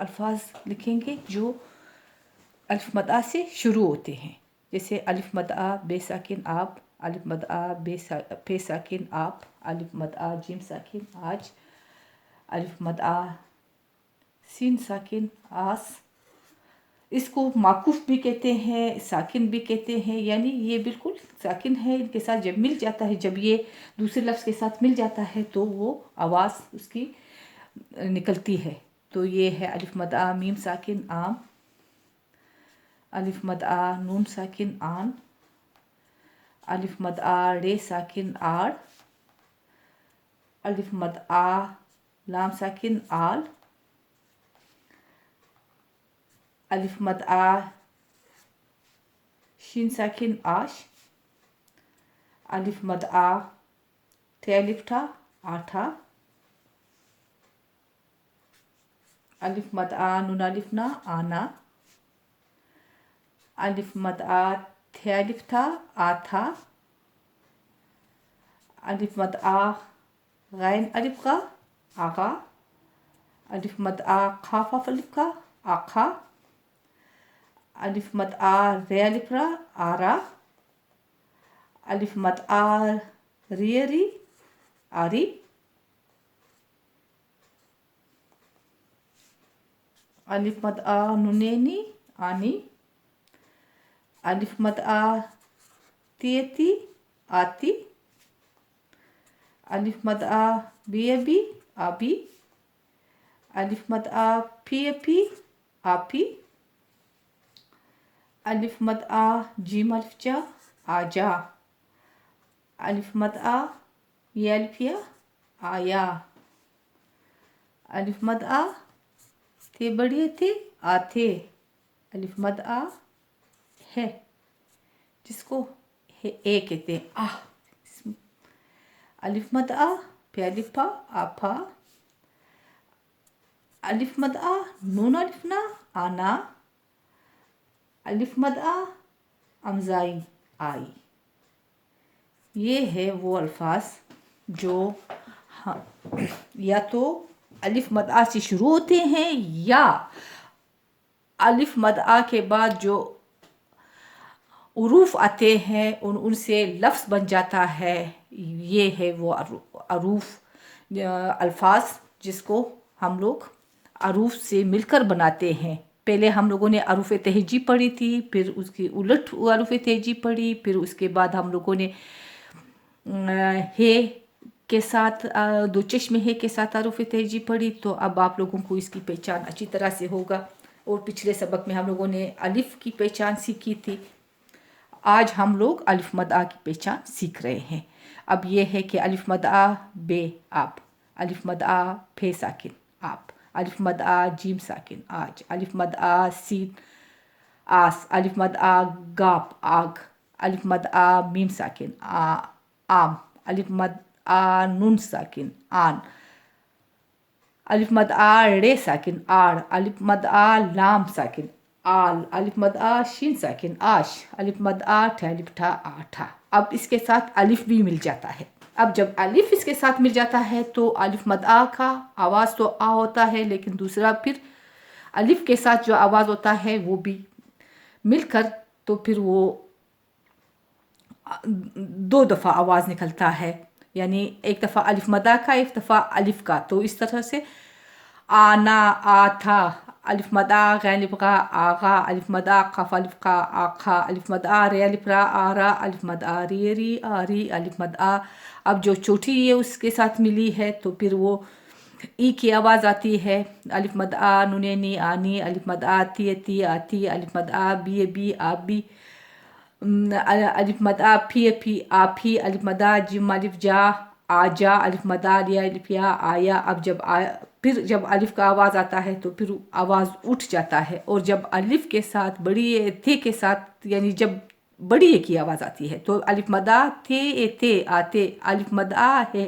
अल्फाज लिखेंगे जो अलिफ मद आ से शुरू होते हैं। जैसे अलिफ मद आ बे साकिन आप, अलिफ मद आ पे साकिन आप, अलिफ मद आ जिम साकिन आज, अलिफ मद आ सीन साकिन आस। इसको माकूफ भी कहते हैं, साकिन भी कहते हैं, यानी ये बिल्कुल साकिन है। इनके साथ जब मिल जाता है, जब ये दूसरे लफ्ज़ के साथ मिल जाता है तो वो आवाज़ उसकी निकलती है। तो ये है अलिफ मद आ मीम साकिन आम, अलिफ मद आ नून साकिन आन, अलिफ मद आ रे साकिन आड़, अलिफ मद आ लाम साकिन आल, अलिफ मद आ शीन साकिन आश, अलिफ मद आ थे अलिफ ठा आठा, अलिफ मद आ नून अलिफ ना आना, अलिफ मद आ थे अलिफ था आथा, अलिफ मद आ गैन अलिफ का आगा, अलिफ मद आ खाफ अलिफ का आखा, अलिफ मद आ रे अलिफ रा आरा, अलिफ मद आ रियरी आरी, अलिफ मद आ नुनेनी आनी, अलिफ मद आ तियती आती, अलिफ मद आ बियबी आबी, अलिफ मद आ फियपी आपी, अलिफ मद आ जीम अलिफ जा आजा, अलिफ मद आ ये अलिफिया आया, अलिफ मद आ थे बड़िए थे आथे, अलिफ मद आ है जिसको है ए कहते हैं आ, अलिफ मद आ पे अलिफ पा आफा, अलिफ मद आ नून अलिफ ना आना, अलिफ मद आ अमजाई आई। ये है वो अल्फाज जो या तो अलिफ मद आ से शुरू होते हैं या अलिफ मद आ के बाद जो उरूफ आते हैं उनसे लफ्ज़ बन जाता है। ये है वो अरूफ अल्फाज जिसको हम लोग अरूफ से मिलकर बनाते हैं। पहले हम लोगों ने अरूफ तहजी पढ़ी थी, फिर उसकी उलट अरूफ तहजी पढ़ी, फिर उसके बाद हम लोगों ने हे के साथ दो चश्मे हे के साथ अरूफ तहजी पढ़ी। तो अब आप लोगों को इसकी पहचान अच्छी तरह से होगा। और पिछले सबक में हम लोगों ने अलिफ की पहचान सीखी थी। आज हम लोग अलिफ मद आ की पहचान सीख रहे हैं। अब ये है कि अलिफ मद आ बे आप, अलिफ मद आ फे साकिन आप, अलिफ मद आ जीम साकिन आज, अलिफ मद आ सीन आस, अलिफ मद आ गाप आग, अलिफ मद आ मीम साकिन आम, अलिफ मद आ नून साकिन आन, अलिफ मद आ रे साकिन आड़, अलिफ मद आ लाम साकिन आल, अलिफ मद आ शीन साकिन आश, अलिफ मद आ ठ अलिफ ठा आठा। अब इसके साथ अलिफ भी मिल जाता है। अब जब अलिफ इसके साथ मिल जाता है तो अलिफ मद आ का आवाज़ तो आ होता है, लेकिन दूसरा फिर अलिफ के साथ जो आवाज़ होता है वो भी मिलकर तो फिर वो दो दफ़ा आवाज़ निकलता है। यानी एक दफ़ा अलिफ मद आ का, एक दफ़ा अलिफ का। तो इस तरह से आना आथा, अलिफ मद आ गैन अलिफ का आगा, अलिफ मद आ कफ अलिफ का आखा, अलिफ मद आ रे अलिफ रा आरा, अलिफ मद आ री री आरी, अलिफ मद आ अब जो चोटी ये उसके साथ मिली है तो फिर वो ई की आवाज़ आती है। अलिफ मद आ नूने नी आनी, अलिफ मद आ ती ती आती, अलिफ मद आ बी बी आबी, अलिफ मद आ फी फी आफी, अलिफ मद आ जिम अलिफ जा आजा, अलिफ मद आ रिया अलिफ या आया। अब जब फिर जब अलिफ का आवाज़ आता है तो फिर आवाज़ उठ जाता है। और जब अलिफ के साथ बड़ी थे के साथ यानी जब बड़ी ए की आवाज़ आती है तो अलिफ मद आ थे आते, अलिफ मद आ है।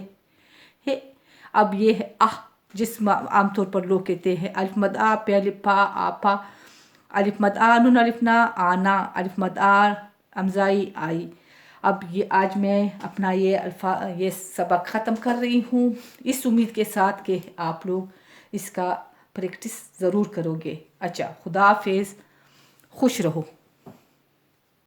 अब ये है आह, जिसमें आमतौर पर लोग कहते हैं अलिफ मद आ पे अलिफ पा आपा, अलिफ मद आ नून अलिफ ना आना, अलिफ मद आ अमजाई आई। अब ये आज मैं अपना ये सबक ख़त्म कर रही हूँ इस उम्मीद के साथ कि आप लोग इसका پریکٹس ضرور کرو گے. اچھا، خدا حافظ، خوش رہو.